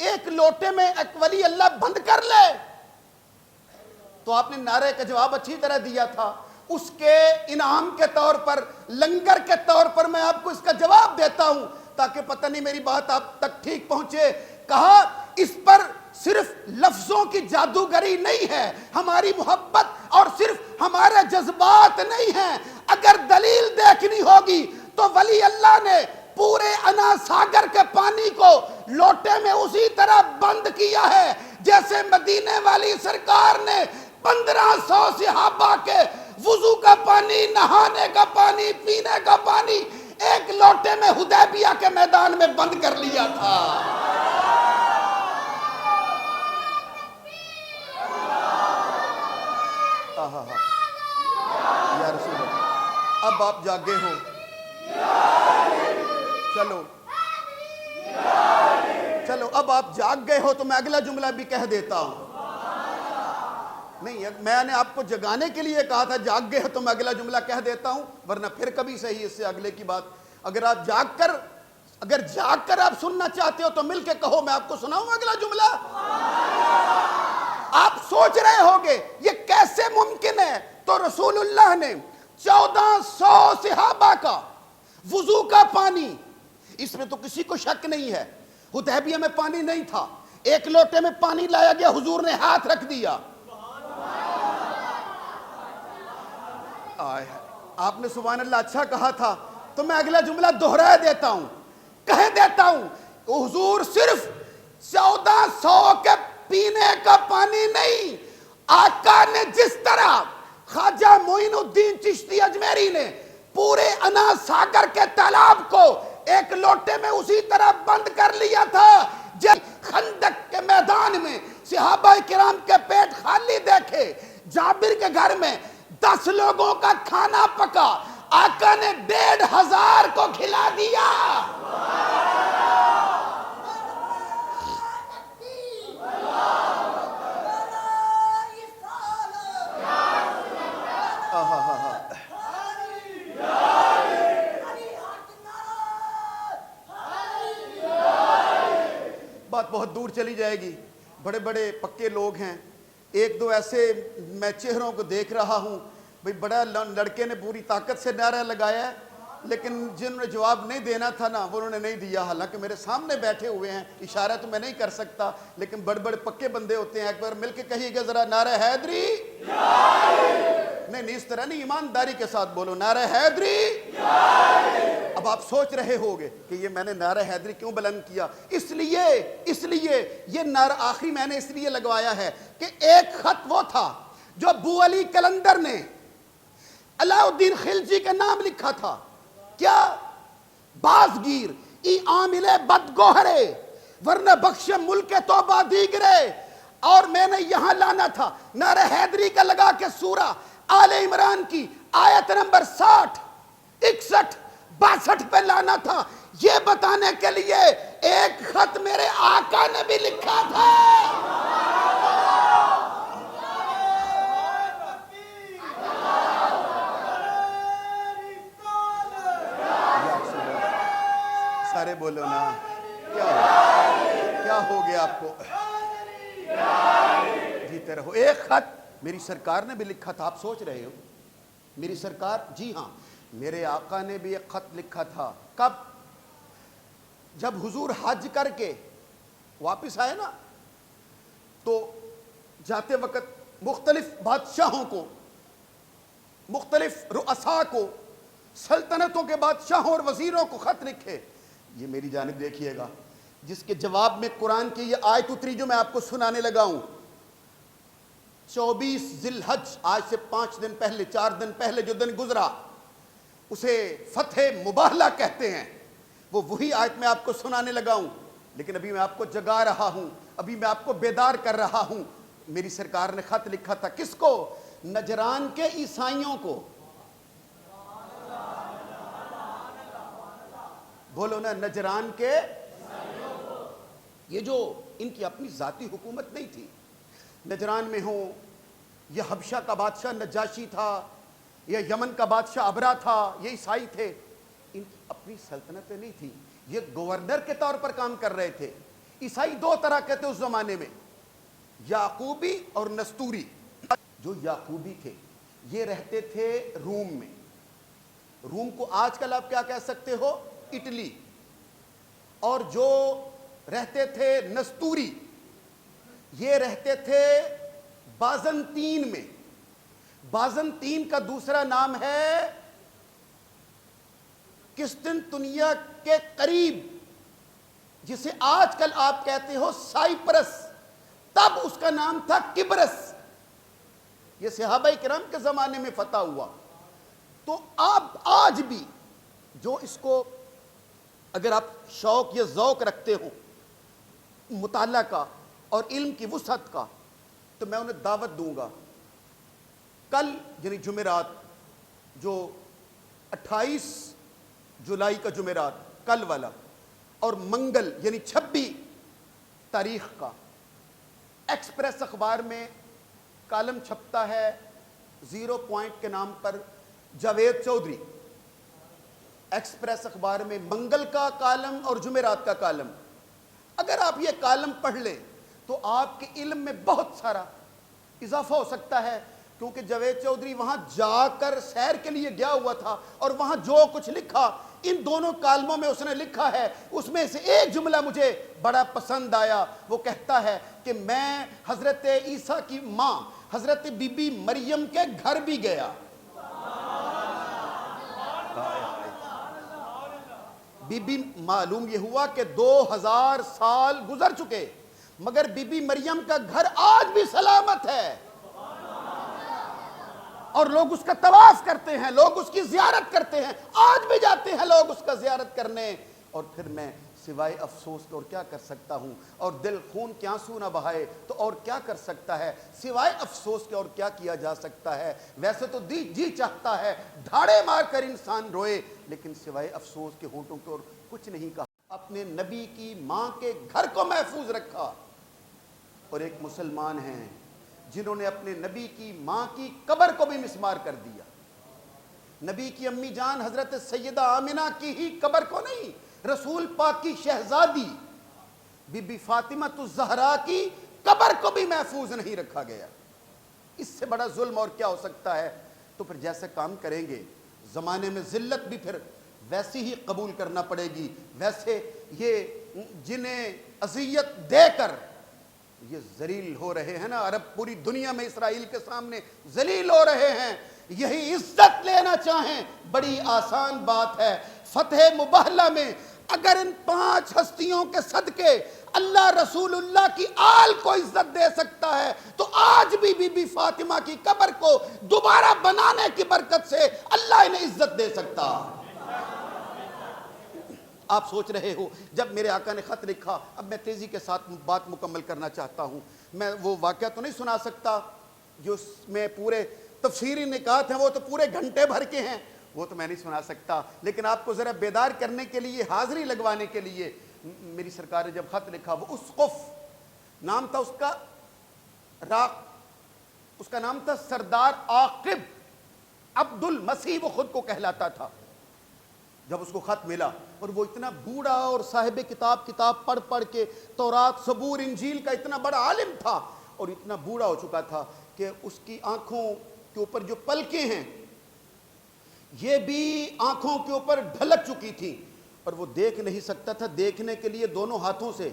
ایک لوٹے میں ایک ولی اللہ بند کر لے؟ تو آپ نے نعرے کا جواب اچھی طرح دیا تھا. اس کے انعام کے طور پر, لنگر کے طور پر میں آپ کو اس کا جواب دیتا ہوں تاکہ پتہ نہیں میری بات آپ تک ٹھیک پہنچے. کہا اس پر صرف لفظوں کی جادوگری نہیں ہے, ہماری محبت اور صرف ہمارے جذبات نہیں ہیں. اگر دلیل دیکھنی ہوگی تو ولی اللہ نے پورے انا ساگر کے پانی کو لوٹے میں اسی طرح بند کیا ہے جیسے مدینے والی سرکار نے 1500 صحابہ کے وضو کا پانی, نہانے کا پانی, پینے کا پانی ایک لوٹے میں حدیبیہ کے میدان میں بند کر لیا تھا. یا رسول اللہ, اب آپ جاگے ہو. چلو اب آپ جاگ گئے ہو تو میں اگلا جملہ بھی کہہ دیتا ہوں. نہیں, میں نے آپ کو جگانے کے لیے کہا تھا, جاگ گئے ہو تو میں اگلا جملہ کہہ دیتا ہوں, ورنہ پھر کبھی صحیح اس سے اگلے کی بات. اگر جاگ کر آپ سننا چاہتے ہو تو مل کے کہو, میں آپ کو سناؤں اگلا جملہ. آپ سوچ رہے ہوگے یہ کیسے ممکن ہے, تو رسول اللہ نے 1400 صحابہ کا وضو کا پانی, اس میں تو کسی کو شک نہیں ہے, حدیبیہ میں پانی نہیں تھا, ایک لوٹے میں پانی لایا گیا, حضور نے ہاتھ رکھ دیا. آپ نے سبحان اللہ اچھا کہا تھا, تو میں اگلا جملہ دہرا دیتا ہوں, کہہ دیتا ہوں. حضور صرف 1400 کے پینے کا پانی نہیں, آقا نے جس طرح خواجہ معین الدین چشتی اجمیری نے پورے انا ساگر کے تالاب کو ایک لوٹے میں اسی طرح بند کر لیا تھا. جب خندق کے میدان میں صحابہ کرام کے پیٹ خالی دیکھے, جابر کے گھر میں 10 لوگوں کا کھانا پکا, آقا نے 1500 کو کھلا دیا. بات بہت دور چلی جائے گی, بڑے بڑے پکے لوگ ہیں. ایک دو ایسے میں چہروں کو دیکھ رہا ہوں, بھئی بڑا لڑکے نے پوری طاقت سے نعرہ لگایا ہے, لیکن جنہوں نے جواب نہیں دینا تھا نا وہ انہوں نے نہیں دیا. حالانکہ میرے سامنے بیٹھے ہوئے ہیں, اشارہ تو میں نہیں کر سکتا, لیکن بڑے بڑے پکے بندے ہوتے ہیں. ایک بار مل کے کہیے گا ذرا, نعرہ حیدری. نہیں, اس طرح نہیں, ایمانداری کے ساتھ بولو, نعرہ حیدری. اب آپ سوچ رہے ہوگے کہ یہ میں نے نعرہ حیدری کیوں بلند کیا. اس لیے یہ نعرہ آخری میں نے اس لیے لگوایا ہے کہ ایک خط وہ تھا جو ابو علی کلندر نے علاء الدین خلجی کا نام لکھا تھا. کیا؟ بازگیر ای عامل بد گوہرے ورنہ بخش ملک توبہ دیگرے. اور میں نے یہاں لانا تھا نعرہ حیدری کا لگا کے سورہ آل عمران کی آیت نمبر 60, 61, 62 پہ لانا تھا, یہ بتانے کے لیے ایک خط میرے آقا نے بھی لکھا تھا. سارے بولو نا, کیا ہو گیا آپ کو, جیتے رہو. ایک خط میری سرکار نے بھی لکھا تھا. آپ سوچ رہے ہو میری سرکار, جی ہاں, میرے آقا نے بھی ایک خط لکھا تھا. کب؟ جب حضور حج کر کے واپس آئے نا, تو جاتے وقت مختلف بادشاہوں کو, مختلف رؤساء کو, سلطنتوں کے بادشاہوں اور وزیروں کو خط لکھے. یہ میری جانب دیکھیے گا, جس کے جواب میں قرآن کی یہ آیت اتری جو میں آپ کو سنانے لگا ہوں. 24 ذی الحج, آج سے 5 دن پہلے, 4 دن پہلے جو دن گزرا اسے فتح مباہلہ کہتے ہیں. وہی آیت میں آپ کو سنانے لگا ہوں, لیکن ابھی میں آپ کو جگا رہا ہوں, ابھی میں آپ کو بیدار کر رہا ہوں. میری سرکار نے خط لکھا تھا کس کو؟ نجران کے عیسائیوں کو. بولو نا, نجران کے. یہ جو ان کی اپنی ذاتی حکومت نہیں تھی, نجران میں ہوں, یہ حبشہ کا بادشاہ نجاشی تھا, یا یمن کا بادشاہ ابرا تھا, یہ عیسائی تھے. ان کی اپنی سلطنتیں نہیں تھی, یہ گورنر کے طور پر کام کر رہے تھے. عیسائی دو طرح کے تھے اس زمانے میں, یعقوبی اور نستوری. جو یعقوبی تھے یہ رہتے تھے روم میں. روم کو آج کل آپ کیا کہہ سکتے ہو؟ اٹلی. اور جو رہتے تھے نستوری یہ رہتے تھے بازنطین میں. بازنطین کا دوسرا نام ہے قسطنطنیہ کے قریب, جسے آج کل آپ کہتے ہو سائپرس, تب اس کا نام تھا قبرس. یہ صحابہ کرام کے زمانے میں فتح ہوا. تو آپ آج بھی جو اس کو اگر آپ شوق یا ذوق رکھتے ہو مطالعہ کا اور علم کی وسعت کا, تو میں انہیں دعوت دوں گا. کل یعنی جمعرات جو 28 جولائی کا جمعرات کل والا, اور منگل یعنی 26 تاریخ کا ایکسپریس اخبار میں کالم چھپتا ہے 0 پوائنٹ کے نام پر جاوید چودھری. ایکسپریس اخبار میں منگل کا کالم اور جمعرات کا کالم. اگر آپ یہ کالم پڑھ لیں تو آپ کے علم میں بہت سارا اضافہ ہو سکتا ہے, کیونکہ جاوید چودھری وہاں جا کر سیر کے لیے گیا ہوا تھا, اور وہاں جو کچھ لکھا ان دونوں کالموں میں اس نے لکھا ہے. اس میں سے ایک جملہ مجھے بڑا پسند آیا. وہ کہتا ہے کہ میں حضرت عیسیٰ کی ماں حضرت بی بی مریم کے گھر بھی گیا. بی بی معلوم یہ ہوا کہ 2000 سال گزر چکے, مگر بی بی مریم کا گھر آج بھی سلامت ہے, اور لوگ اس کا طواف کرتے ہیں, لوگ اس کی زیارت کرتے ہیں, آج بھی جاتے ہیں لوگ اس کا زیارت کرنے. اور پھر میں سوائے افسوس کے اور کیا کر سکتا ہوں, اور دل خون کے آنسو نہ بہائے تو اور کیا کر سکتا ہے, سوائے افسوس کے اور کیا کیا جا سکتا ہے. ویسے تو جی چاہتا ہے دھاڑے مار کر انسان روئے, لیکن سوائے افسوس کے ہونٹوں کے اور کچھ نہیں کہا. اپنے نبی کی ماں کے گھر کو محفوظ رکھا. اور ایک مسلمان ہیں جنہوں نے اپنے نبی کی ماں کی قبر کو بھی مسمار کر دیا. نبی کی امی جان حضرت سیدہ آمنہ کی ہی قبر کو نہیں, رسول پاک کی شہزادی بی بی فاطمہ الزہرا کی قبر کو بھی محفوظ نہیں رکھا گیا. اس سے بڑا ظلم اور کیا ہو سکتا ہے. تو پھر جیسے کام کریں گے زمانے میں ذلت بھی پھر ویسی ہی قبول کرنا پڑے گی. ویسے یہ جنہیں اذیت دے کر یہ ذلیل ہو رہے ہیں نا, عرب پوری دنیا میں اسرائیل کے سامنے ذلیل ہو رہے ہیں, یہی عزت لینا چاہیں بڑی آسان بات ہے. فتح مبہلہ میں اگر ان 5 ہستیوں کے صدقے اللہ رسول اللہ کی آل کو عزت دے سکتا ہے, تو آج بھی بی بی فاطمہ کی قبر کو دوبارہ بنانے کی برکت سے اللہ انہیں عزت دے سکتا. آپ سوچ رہے ہو جب میرے آقا نے خط لکھا, اب میں تیزی کے ساتھ بات مکمل کرنا چاہتا ہوں. میں وہ واقعہ تو نہیں سنا سکتا جو اس میں پورے تفسیری نکات ہیں, وہ تو پورے گھنٹے بھر کے ہیں, وہ تو میں نہیں سنا سکتا. لیکن آپ کو ذرا بیدار کرنے کے لیے, حاضری لگوانے کے لیے, میری سرکار نے جب خط لکھا, وہ اسقف نام تھا اس کا, اس کا نام تھا سردار عاقب عبد المسیح, وہ خود کو کہلاتا تھا. جب اس کو خط ملا, اور وہ اتنا بوڑھا اور صاحب کتاب پڑھ کے تورات زبور انجیل کا اتنا بڑا عالم تھا, اور اتنا بوڑھا ہو چکا تھا کہ اس کی آنکھوں کے اوپر جو پلکیں ہیں یہ بھی آنکھوں کے اوپر ڈھلک چکی تھی, اور وہ دیکھ نہیں سکتا تھا. دیکھنے کے لیے دونوں ہاتھوں سے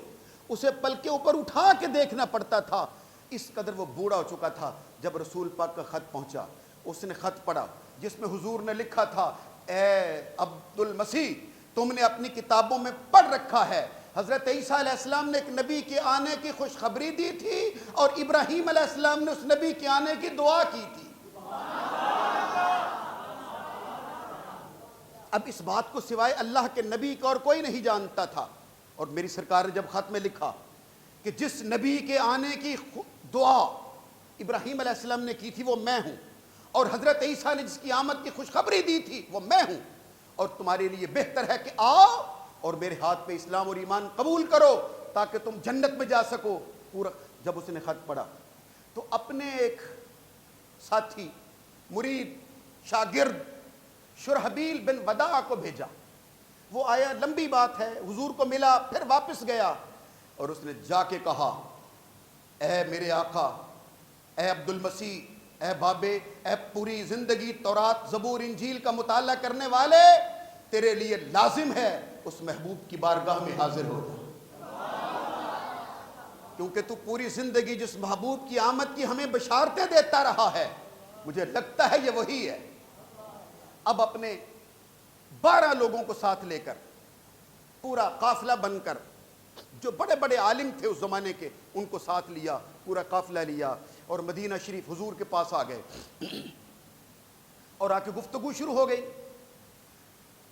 اسے پلکیں اوپر اٹھا کے دیکھنا پڑتا تھا, اس قدر وہ بوڑھا ہو چکا تھا. جب رسول پاک کا خط پہنچا, اس نے خط پڑھا جس میں حضور نے لکھا تھا, اے عبد المسیح تم نے اپنی کتابوں میں پڑھ رکھا ہے حضرت عیسیٰ علیہ السلام نے ایک نبی کے آنے کی خوشخبری دی تھی, اور ابراہیم علیہ السلام نے اس نبی کے آنے کی دعا کی تھی. اب اس بات کو سوائے اللہ کے نبی کا اور کوئی نہیں جانتا تھا. اور میری سرکار نے جب خط میں لکھا کہ جس نبی کے آنے کی دعا ابراہیم علیہ السلام نے کی تھی وہ میں ہوں, اور حضرت عیسیٰ نے جس کی آمد کی خوشخبری دی تھی وہ میں ہوں, اور تمہارے لیے بہتر ہے کہ آؤ اور میرے ہاتھ پہ اسلام اور ایمان قبول کرو تاکہ تم جنت میں جا سکو. پورا جب اس نے خط پڑھا تو اپنے ایک ساتھی, مرید, شاگرد شرحبیل بن وداع کو بھیجا. وہ آیا، لمبی بات ہے، حضور کو ملا، پھر واپس گیا اور اس نے جا کے کہا اے میرے آقا، اے عبد المسیح، اے بابے، اے پوری زندگی تورات زبور انجیل کا مطالعہ کرنے والے، تیرے لیے لازم ہے اس محبوب کی بارگاہ میں حاضر ہونا، کیونکہ تو پوری زندگی جس محبوب کی آمد کی ہمیں بشارتیں دیتا رہا ہے، مجھے لگتا ہے یہ وہی ہے۔ اب اپنے 12 لوگوں کو ساتھ لے کر، پورا قافلہ بن کر، جو بڑے بڑے عالم تھے اس زمانے کے ان کو ساتھ لیا، پورا قافلہ لیا اور مدینہ شریف حضور کے پاس آ گئے اور آ کے گفتگو شروع ہو گئی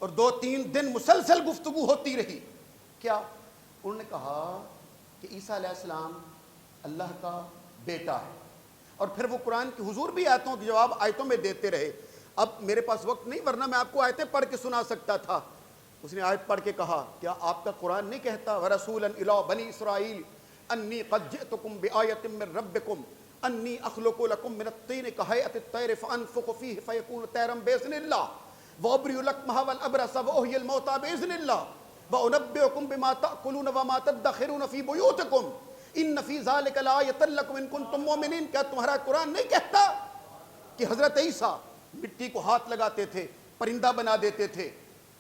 اور 2-3 دن مسلسل گفتگو ہوتی رہی۔ کیا؟ انہوں نے کہا کہ عیسیٰ علیہ السلام اللہ کا بیٹا ہے، اور پھر وہ قرآن کی، حضور بھی آیتوں کے جواب آیتوں میں دیتے رہے۔ اب میرے پاس وقت نہیں، ورنہ میں آپ کو آیتیں پڑھ کے سنا سکتا تھا۔ اس نے آیت پڑھ کے کہا کیا آپ کا قرآن نہیں کہتا وَرَسُولًا إِلَىٰ بَنِي إِسْرَائِيلَ أَنِّي قَدْ جِئْتُكُمْ بِآيَةٍ مِّن رَّبِّكُمْ أَنِّي أَخْلُقُ لَكُم مِّنَ الطِّينِ كَهَيْئَةِ الطَّيْرِ فَأَنفُخُ فِيهِ فَيَكُونُ طَيْرًا بِإِذْنِ اللَّهِ وَأُبْرِئُ الْأَكْمَهَ وَالْأَبْرَصَ وَأُحْيِي الْمَوْتَىٰ بِإِذْنِ اللَّهِ وَأُنَبِّئُكُم بِمَا تَأْكُلُونَ وَمَا تَدَّخِرُونَ فِي بُيُوتِكُمْ إِنَّ فِي ذَلِكَ لَآيَةً لَّكُمْ إِن كُنتُم مُّؤْمِنِينَ۔ کیا تمہارا قرآن نہیں کہتا کہ حضرت عیسیٰ مٹی کو ہاتھ لگاتے تھے، پرندہ بنا دیتے تھے،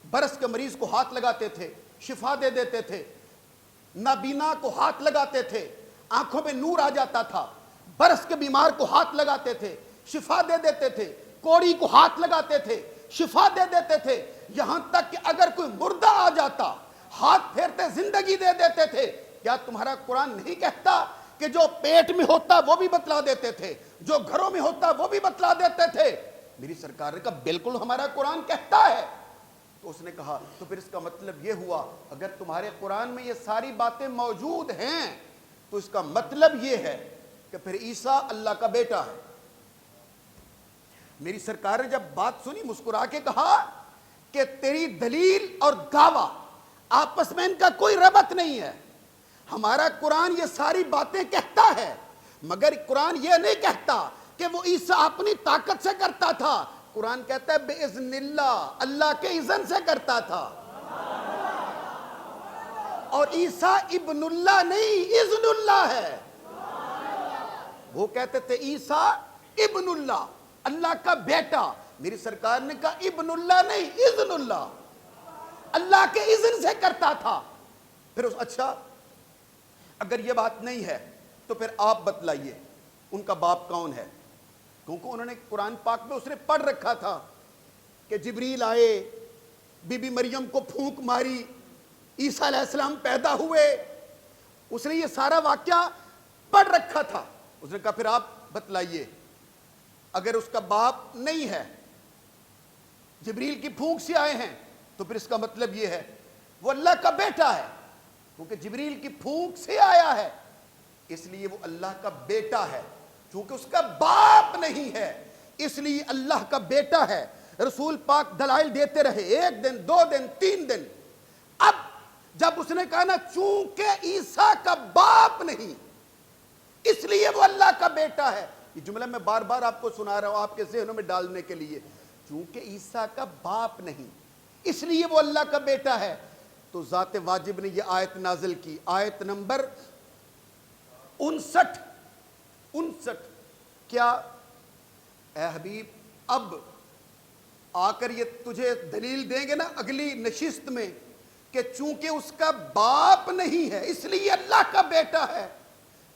برس کے مریض کو ہاتھ لگاتے تھے، شفا دے دیتے تھے، نابینا کو ہاتھ لگاتے تھے، آنکھوں میں نور آ جاتا تھا، برس کے بیمار کو ہاتھ لگاتے تھے، شفا دے دیتے تھے، کوڑی کو ہاتھ لگاتے تھے، شفا دے دیتے تھے، یہاں تک کہ اگر کوئی مردہ آ جاتا ہاتھ پھیرتے زندگی دے دیتے تھے۔ کیا تمہارا قرآن نہیں کہتا کہ جو پیٹ میں ہوتا وہ بھی بتلا دیتے تھے، جو گھروں میں ہوتا وہ بھی بتلا دیتے تھے؟ میری سرکار نے کہا بالکل ہمارا قرآن کہتا ہے۔ تو اس نے کہا تو پھر اس کا مطلب یہ ہوا اگر تمہارے قرآن میں یہ ساری باتیں موجود ہیں تو اس کا مطلب یہ ہے کہ پھر عیسیٰ اللہ کا بیٹا ہے۔ میری سرکار نے جب بات سنی مسکرا کے کہا کہ تیری دلیل اور دعویٰ آپس میں ان کا کوئی ربط نہیں ہے، ہمارا قرآن یہ ساری باتیں کہتا ہے، مگر قرآن یہ نہیں کہتا کہ وہ عیسیٰ اپنی طاقت سے کرتا تھا، قرآن کہتا ہے بِإِذْنِ اللہ، اللہ کے اذن سے کرتا تھا۔ اور عیسیٰ ابن اللہ نہیں، اذن اللہ ہے۔ وہ کہتے تھے عیسیٰ ابن اللہ، اللہ کا بیٹا۔ میری سرکار نے کہا ابن اللہ نہیں، اذن اللہ، اللہ کے اذن سے کرتا تھا۔ پھر اچھا اگر یہ بات نہیں ہے تو پھر آپ بتلائیے ان کا باپ کون ہے؟ کیونکہ انہوں نے قرآن پاک میں اس نے پڑھ رکھا تھا کہ جبریل آئے، بی بی مریم کو پھونک ماری، عیسیٰ علیہ السلام پیدا ہوئے، اس نے یہ سارا واقعہ پڑھ رکھا تھا۔ اس نے کہا پھر آپ بتلائیے اگر اس کا باپ نہیں ہے، جبریل کی پھونک سے آئے ہیں، تو پھر اس کا مطلب یہ ہے وہ اللہ کا بیٹا ہے، کیونکہ جبریل کی پھونک سے آیا ہے اس لیے وہ اللہ کا بیٹا ہے، چونکہ اس کا باپ نہیں ہے اس لیے اللہ کا بیٹا ہے۔ رسول پاک دلائل دیتے رہے، 1 دن 2 دن 3 دن۔ اب جب اس نے کہا نا چونکہ عیسیٰ کا باپ نہیں اس لیے وہ اللہ کا بیٹا ہے، یہ جملہ میں بار بار آپ کو سنا رہا ہوں آپ کے ذہنوں میں ڈالنے کے لیے، چونکہ عیسیٰ کا باپ نہیں اس لیے وہ اللہ کا بیٹا ہے، تو ذات واجب نے یہ آیت نازل کی، آیت نمبر 59۔ کیا اے حبیب اب آ کر یہ تجھے دلیل دیں گے نا اگلی نشست میں کہ چونکہ اس کا باپ نہیں ہے اس لیے اللہ کا بیٹا ہے،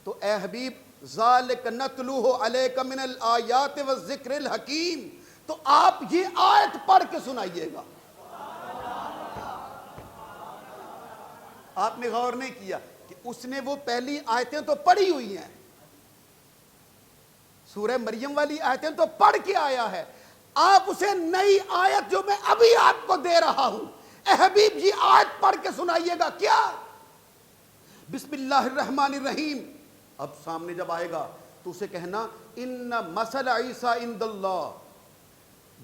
تو اے حبیب ذالک نتلوہ علیک من الآیات والذکر الحکیم، تو آپ یہ آیت پڑھ کے سنائیے گا۔ آپ نے غور نہیں کیا کہ اس نے وہ پہلی آیتیں تو پڑھی ہوئی ہیں، سورہ مریم والی آیتیں تو پڑھ کے آیا ہے، آپ اسے نئی آیت جو میں ابھی آپ کو دے رہا ہوں، اے حبیب یہ آیت پڑھ کے سنائیے گا۔ کیا؟ بسم اللہ الرحمن الرحیم۔ اب سامنے جب آئے گا تو اسے کہنا ان مثل عیسیٰ عند اللہ،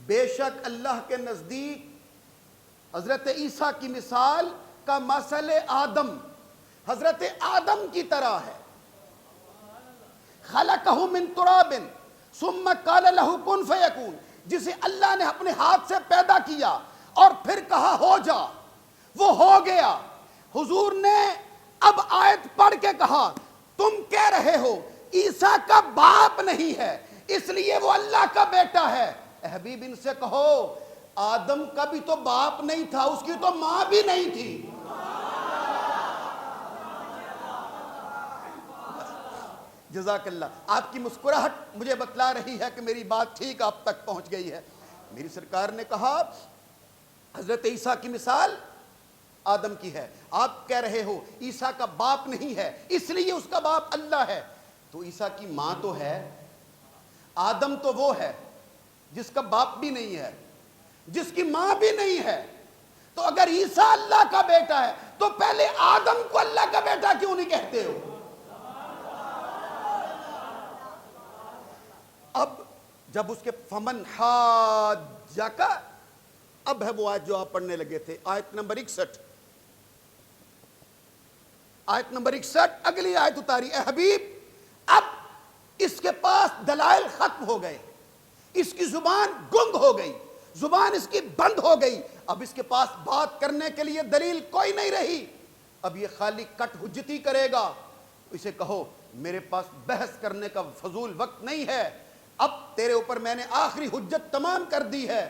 بے شک اللہ کے نزدیک حضرت عیسیٰ کی مثال کا مثل آدم، حضرت آدم کی طرح ہے، خلقہ من تراب ثم قال له کن فیکون، جسے اللہ نے اپنے ہاتھ سے پیدا کیا اور پھر کہا ہو جا، وہ ہو گیا. حضور نے اب آیت پڑھ کے کہا تم کہہ رہے ہو عیسیٰ کا باپ نہیں ہے اس لیے وہ اللہ کا بیٹا ہے. اے حبیب ان سے کہو آدم کا بھی تو باپ نہیں تھا, اس کی تو ماں بھی نہیں تھی. جزاک اللہ. آپ کی مسکراہٹ مجھے بتلا رہی ہے کہ میری بات ٹھیک آپ تک پہنچ گئی ہے. میری سرکار نے کہا حضرت عیسیٰ کی مثال آدم کی ہے, آپ کہہ رہے ہو عیسیٰ کا باپ نہیں ہے اس لیے اس کا باپ اللہ ہے. تو عیسیٰ کی ماں تو ہے, آدم تو وہ ہے جس کا باپ بھی نہیں ہے, جس کی ماں بھی نہیں ہے. تو اگر عیسیٰ اللہ کا بیٹا ہے تو پہلے آدم کو اللہ کا بیٹا کیوں نہیں کہتے ہو؟ اب جب اس کے فمن حاجہ اب ہے وہ آیت جو آپ پڑھنے لگے تھے, آیت نمبر 61. آیت نمبر 61 اگلی آیت اتاری. اے حبیب اب اس کے پاس دلائل ختم ہو گئے, اس کی زبان گنگ ہو گئی, زبان اس کی بند ہو گئی, اب اس کے پاس بات کرنے کے لیے دلیل کوئی نہیں رہی. اب یہ خالی کٹ حجتی کرے گا. اسے کہو میرے پاس بحث کرنے کا فضول وقت نہیں ہے, اب تیرے اوپر میں نے آخری حجت تمام کر دی ہے.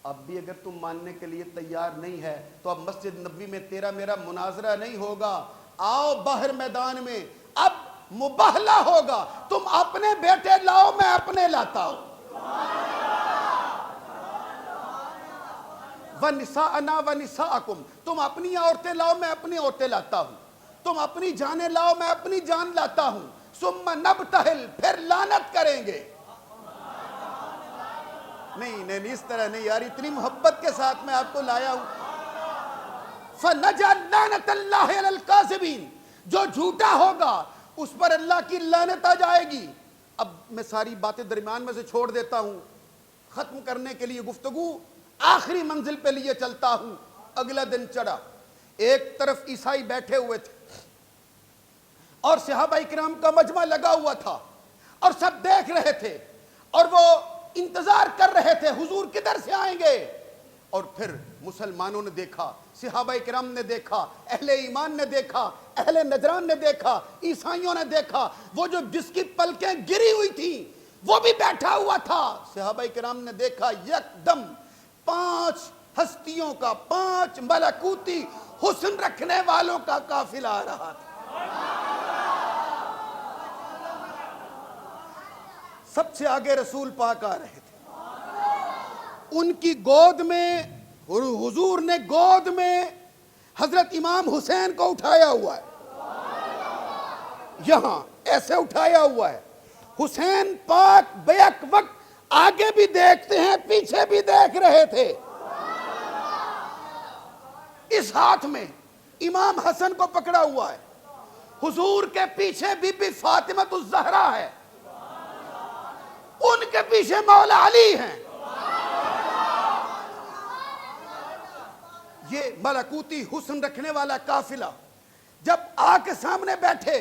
اب بھی اگر تم ماننے کے لیے تیار نہیں ہے تو اب مسجد نبوی میں تیرا میرا مناظرہ نہیں ہوگا, آؤ باہر میدان میں, اب مباہلہ ہوگا. تم اپنے بیٹے لاؤ, میں اپنے لاتا ہوں. وَنِسَاءَنَا وَنِسَاءَكُمْ, تم اپنی عورتیں لاؤ, میں اپنی عورتیں لاتا ہوں. تم اپنی جانیں لاؤ, میں اپنی جان لاتا ہوں. ثُمَّ نَبْتَهِلْ, پھر لعنت کریں گے. نہیں اس طرح نہیں یار, اتنی محبت کے ساتھ میں آپ کو لایا ہوں. فَنَجَعَلْ لَعْنَةَ اللَّهِ عَلَى الْكَاذِبِينَ, جو جھوٹا ہوگا اس پر اللہ کی لعنت آ جائے گی. اب میں ساری باتیں درمیان میں سے چھوڑ دیتا ہوں, ختم کرنے کے لیے گفتگو آخری منزل پہ لیے چلتا ہوں. اگلا دن چڑھا, ایک طرف عیسائی بیٹھے ہوئے تھے اور صحابہ کرام کا مجمع لگا ہوا تھا اور سب دیکھ رہے تھے اور وہ انتظار کر رہے تھے حضور کدھر سے آئیں گے. اور پھر مسلمانوں نے دیکھا, صحابہ کرام نے دیکھا, اہل ایمان نے دیکھا, اہل نجران نے دیکھا, عیسائیوں نے دیکھا, وہ جو جس کی پلکیں گری ہوئی تھیں وہ بھی بیٹھا ہوا تھا. صحابہ کرام نے دیکھا یکدم 5 ہستیوں کا, 5 ملکوتی حسن رکھنے والوں کا قافلہ آ رہا تھا. سب سے آگے رسول پاک آ رہے تھے. ان کی گود میں, حضور نے گود میں حضرت امام حسین کو اٹھایا ہوا ہے, یہاں ایسے اٹھایا ہوا ہے. حسین پاک بیک وقت آگے بھی دیکھتے ہیں, پیچھے بھی دیکھ رہے تھے. اس ہاتھ میں امام حسن کو پکڑا ہوا ہے. حضور کے پیچھے بی بی فاطمہ الزہرا ہے, ان کے پیچھے مولا علی ہیں. یہ ملکوتی حسن رکھنے والا قافلہ جب آ کے سامنے بیٹھے,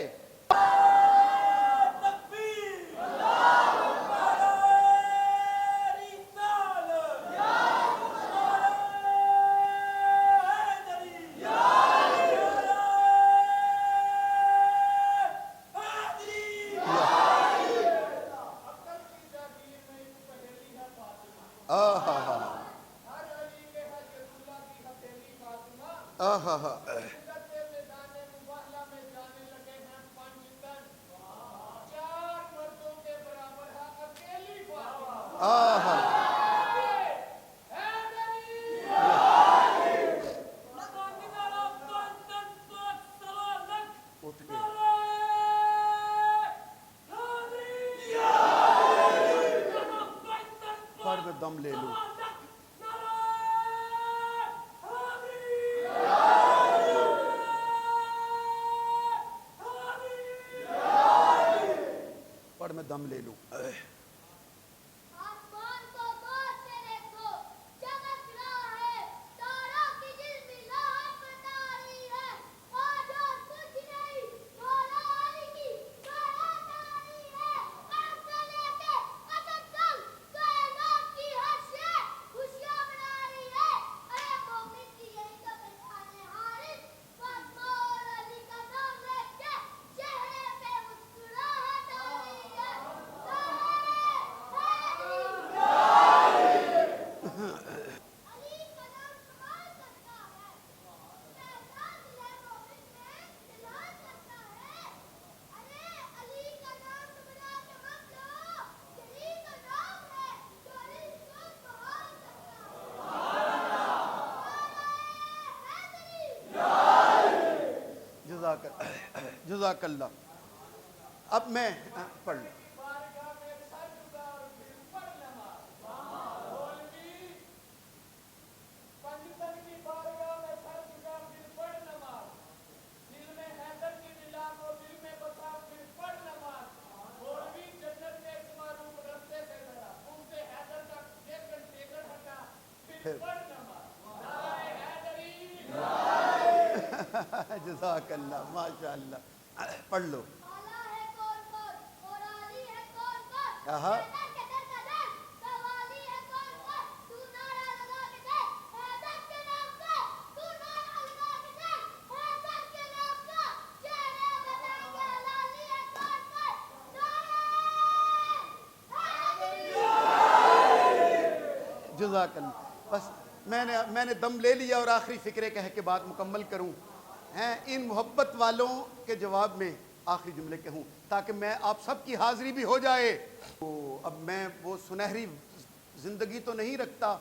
پر میں دم لے لوں. پر میں دم لے لوں. جزاک اللہ. اب میں پڑھ لوں. جزاک اللہ, ماشاء اللہ. پڑھ لو. کہا جزاک اللہ. بس میں نے دم لے لیا اور آخری فکرے کہہ کے بات مکمل کروں. ان محبت والوں کے جواب میں آخری جملے کہوں تاکہ میں آپ سب کی حاضری بھی ہو جائے. تو اب میں وہ سنہری زندگی تو نہیں رکھتا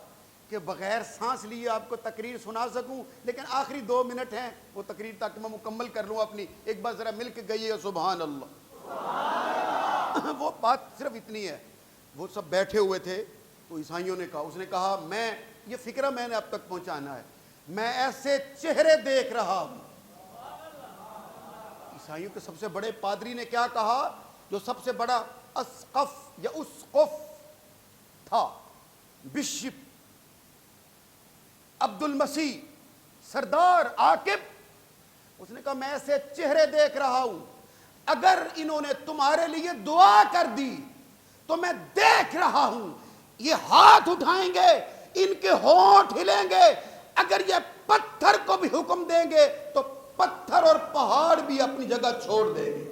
کہ بغیر سانس لیے آپ کو تقریر سنا سکوں, لیکن آخری 2 منٹ ہیں وہ تقریر تاکہ میں مکمل کر لوں اپنی. ایک بار ذرا مل کے گئی ہے سبحان اللہ. وہ بات صرف اتنی ہے. وہ سب بیٹھے ہوئے تھے تو عیسائیوں نے کہا, اس نے کہا میں یہ فکرہ میں نے اب تک پہنچانا ہے, میں ایسے چہرے دیکھ رہا ہوں. عیسائیوں کے سب سے بڑے پادری نے کیا کہا, جو سب سے بڑا اسقف یا اسقف تھا, بشپ عبد المسیح سردار عاقب, اس نے کہا میں ایسے چہرے دیکھ رہا ہوں, اگر انہوں نے تمہارے لیے دعا کر دی تو میں دیکھ رہا ہوں یہ ہاتھ اٹھائیں گے, ان کے ہونٹ ہلیں گے, اگر یہ پتھر کو بھی حکم دیں گے تو پتھر اور پہاڑ بھی اپنی جگہ چھوڑ دیں گے.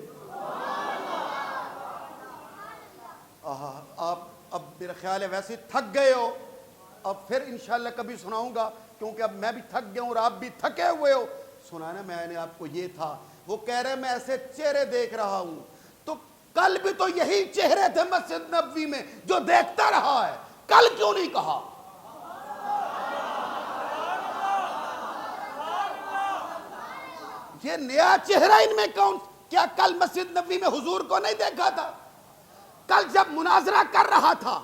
آپ اب میرا خیال ہے ویسے تھک گئے ہو, اب پھر انشاءاللہ کبھی سناؤں گا, کیونکہ اب میں بھی تھک گیا ہوں اور آپ بھی تھکے ہوئے ہو. سنانا میں نے آپ کو یہ تھا, وہ کہہ رہے میں ایسے چہرے دیکھ رہا ہوں, تو کل بھی تو یہی چہرے تھے مسجد نبوی میں جو دیکھتا رہا ہے, کل کیوں نہیں کہا؟ یہ نیا چہرہ ان میں کون؟ کیا کل مسجد نبوی میں حضور کو نہیں دیکھا تھا؟ کل جب مناظرہ کر رہا تھا,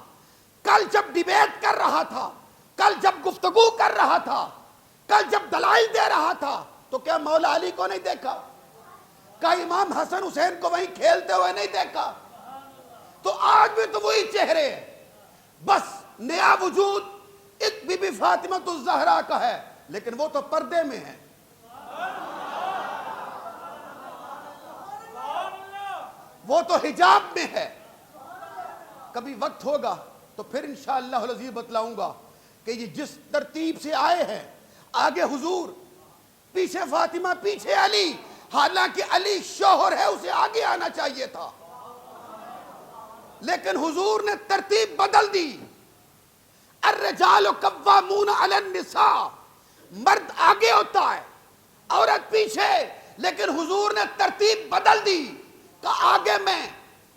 کل جب ڈیبیٹ کر رہا تھا, کل جب گفتگو کر رہا تھا, کل جب دلائل دے رہا تھا, تو کیا مولا علی کو نہیں دیکھا؟ کیا امام حسن حسین کو وہیں کھیلتے ہوئے نہیں دیکھا؟ تو آج بھی تو وہی چہرے ہیں, بس نیا وجود ایک بی بی فاطمہ الزہرا کا ہے, لیکن وہ تو پردے میں ہے. وہ تو حجاب میں ہے. کبھی وقت ہوگا تو پھر انشاءاللہ العزیز بتلاؤں گا کہ یہ جس ترتیب سے آئے ہیں, آگے حضور, پیچھے فاطمہ, پیچھے علی, حالانکہ علی شوہر ہے اسے آگے آنا چاہیے تھا, لیکن حضور نے ترتیب بدل دی. الرجال قوامون علی النساء, مرد آگے ہوتا ہے عورت پیچھے, لیکن حضور نے ترتیب بدل دی کہ آگے میں,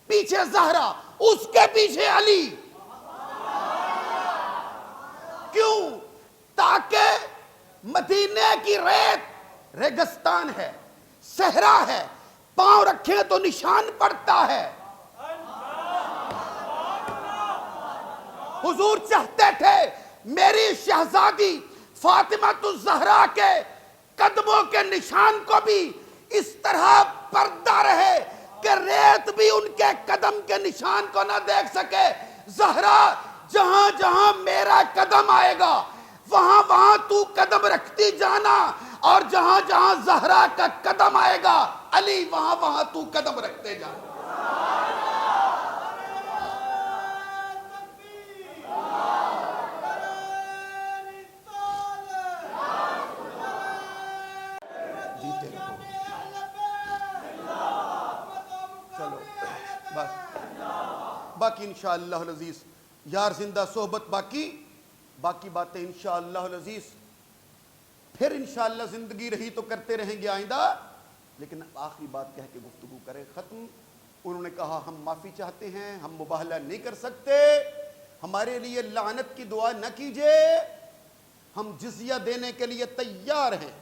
پیچھے زہرا, اس کے پیچھے علی. کیوں؟ تاکہ مدینے کی ریت ریگستان ہے, صحرا ہے, پاؤں رکھیں تو نشان پڑتا ہے. حضور چاہتے تھے میری شہزادی فاطمہ الزہرا کے قدموں کے نشان کو بھی اس طرح پردہ رہے کہ ریت بھی ان کے قدم کے نشان کو نہ دیکھ سکے. زہرا, جہاں جہاں میرا قدم آئے گا وہاں وہاں تو قدم رکھتی جانا, اور جہاں جہاں زہرا کا قدم آئے گا علی, وہاں وہاں تو قدم رکھتے جانا. چلو بس, باقی انشاءاللہ العزیز یار زندہ صحبت, باقی باتیں انشاءاللہ العزیز پھر انشاءاللہ زندگی رہی تو کرتے رہیں گے آئندہ. لیکن آخری بات کہہ کے گفتگو کریں, ختم. انہوں نے کہا ہم معافی چاہتے ہیں, ہم مباہلہ نہیں کر سکتے, ہمارے لیے لعنت کی دعا نہ کیجئے, ہم جزیہ دینے کے لیے تیار ہیں.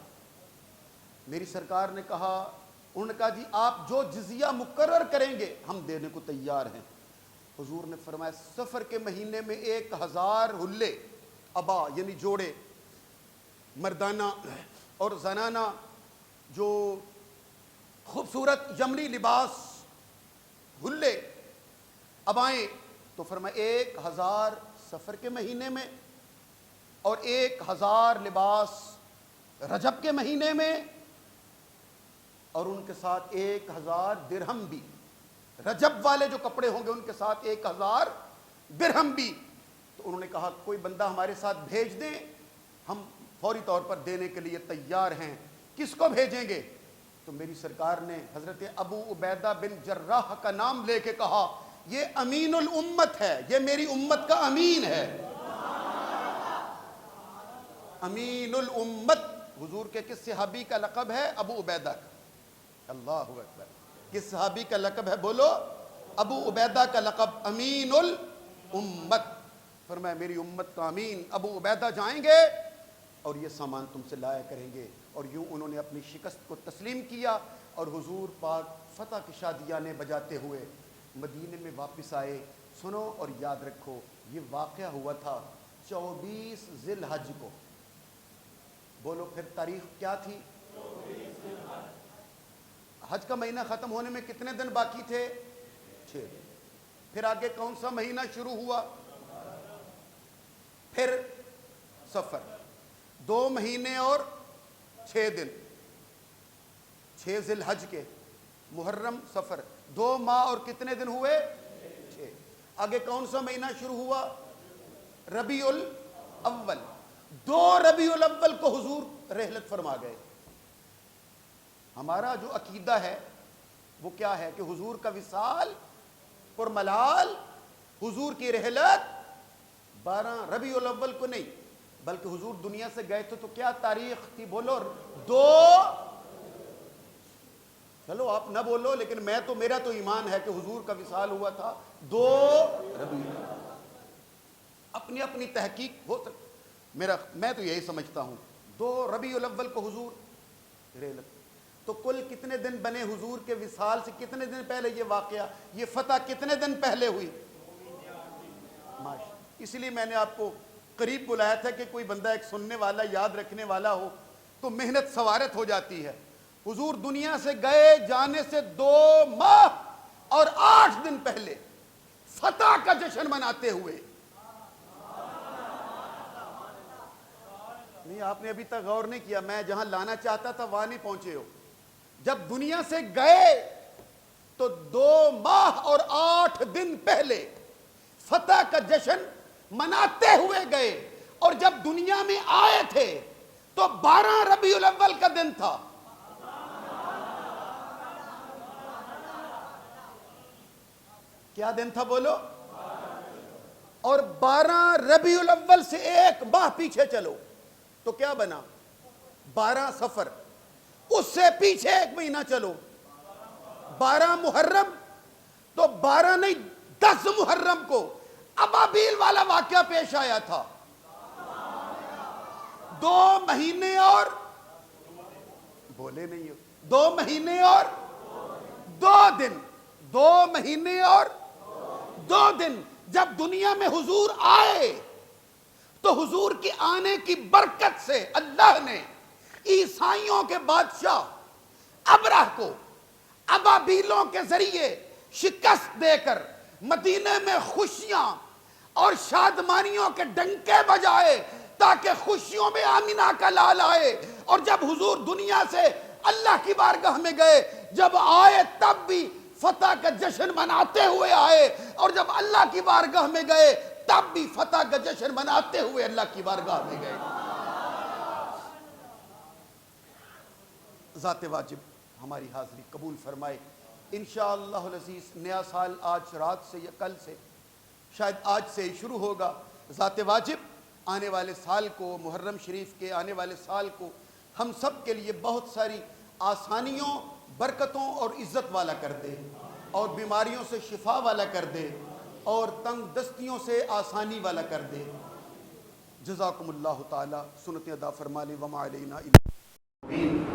میری سرکار نے کہا انہوں نے کہا جی آپ جو جزیہ مقرر کریں گے ہم دینے کو تیار ہیں۔ حضور نے فرمایا سفر کے مہینے میں 1000 حلے ابا یعنی جوڑے مردانہ اور زنانہ جو خوبصورت یمنی لباس حلے ابائیں، تو فرمایا 1000 سفر کے مہینے میں اور 1000 لباس رجب کے مہینے میں، اور ان کے ساتھ 1000 درہم بھی، رجب والے جو کپڑے ہوں گے ان کے ساتھ 1000 درہم بھی۔ تو انہوں نے کہا کوئی بندہ ہمارے ساتھ بھیج دیں، ہم فوری طور پر دینے کے لیے تیار ہیں، کس کو بھیجیں گے؟ تو میری سرکار نے حضرت ابو عبیدہ بن جراح کا نام لے کے کہا یہ امین الامت ہے، یہ میری امت کا امین ہے، امین الامت۔ حضور کے کس صحابی کا لقب ہے؟ ابو عبیدہ کا۔ اللہ اکبر، کس صحابی کا لقب ہے؟ بولو، ابو عبیدہ کا لقب امین الامت۔ فرمایا میری امت کا امین ابو عبیدہ جائیں گے اور یہ سامان تم سے لایا کریں گے۔ اور یوں انہوں نے اپنی شکست کو تسلیم کیا اور حضور پاک فتح کی شادیانے بجاتے ہوئے مدینے میں واپس آئے۔ سنو اور یاد رکھو یہ واقعہ ہوا تھا 24 ذی الحج کو۔ بولو پھر تاریخ کیا تھی؟ حج کا مہینہ ختم ہونے میں کتنے دن باقی تھے؟ 6 دن۔ پھر آگے کون سا مہینہ شروع ہوا؟ پھر سفر، 2 مہینے اور 6 دن، 6 ذی الحج کے، محرم سفر، 2 ماہ اور کتنے دن ہوئے؟ 6۔ آگے کون سا مہینہ شروع ہوا؟ ربیع الاول۔ 2 ربیع الاول کو حضور رحلت فرما گئے۔ ہمارا جو عقیدہ ہے وہ کیا ہے کہ حضور کا وصال اور ملال، حضور کی رحلت 12 ربیع الاول کو نہیں بلکہ حضور دنیا سے گئے تھے تو کیا تاریخ تھی؟ بولو 2، چلو آپ نہ بولو لیکن میرا تو ایمان ہے کہ حضور کا وصال ہوا تھا 2 ربیع الاول۔ اپنی اپنی تحقیق ہو سکتی، میں تو یہی سمجھتا ہوں 2 ربیع الاول کو حضور رحلت۔ تو کل کتنے دن بنے حضور کے وصال سے کتنے دن پہلے یہ واقعہ، یہ فتح کتنے دن پہلے ہوئی؟ اس لیے میں نے آپ کو قریب بلایا تھا کہ کوئی بندہ ایک سننے والا یاد رکھنے والا ہو تو محنت سوارت ہو جاتی ہے۔ حضور دنیا سے گئے جانے سے 2 ماہ اور 8 دن پہلے فتح کا جشن مناتے ہوئے، نہیں آپ نے ابھی تک غور نہیں کیا، میں جہاں لانا چاہتا تھا وہاں نہیں پہنچے ہو۔ جب دنیا سے گئے تو 2 ماہ اور 8 دن پہلے فتح کا جشن مناتے ہوئے گئے، اور جب دنیا میں آئے تھے تو 12 ربیع الاول کا دن تھا۔ کیا دن تھا بولو؟ اور 12 ربیع الاول سے 1 ماہ پیچھے چلو تو کیا بنا؟ 12 سفر، اس سے پیچھے 1 مہینہ چلو 12 محرم، تو 12 نہیں 10 محرم کو ابابیل والا واقعہ پیش آیا تھا۔ 2 مہینے اور بولے نہیں ہو، 2 مہینے اور 2 دن، 2 مہینے اور 2 دن جب دنیا میں حضور آئے تو حضور کی آنے کی برکت سے اللہ نے عیسائیوں کے بادشاہ ابرہ کو ابابیلوں کے ذریعے شکست دے کر مدینے میں خوشیاں اور شادمانیوں کے ڈنکے بجائے تاکہ خوشیوں میں آمینہ کا لال آئے۔ اور جب حضور دنیا سے اللہ کی بارگاہ میں گئے، جب آئے تب بھی فتح کا جشن مناتے ہوئے آئے، اور جب اللہ کی بارگاہ میں گئے تب بھی فتح کا جشن مناتے ہوئے اللہ کی بارگاہ میں گئے۔ ذات واجب ہماری حاضری قبول فرمائے۔ انشاءاللہ العزیز نیا سال آج رات سے یا کل سے، شاید آج سے ہی شروع ہوگا۔ ذات واجب آنے والے سال کو، محرم شریف کے آنے والے سال کو ہم سب کے لیے بہت ساری آسانیوں، برکتوں اور عزت والا کر دے، اور بیماریوں سے شفا والا کر دے، اور تنگ دستیوں سے آسانی والا کر دے۔ جزاکم اللہ تعالی، سنت ادا فرما لے، وما علینا الا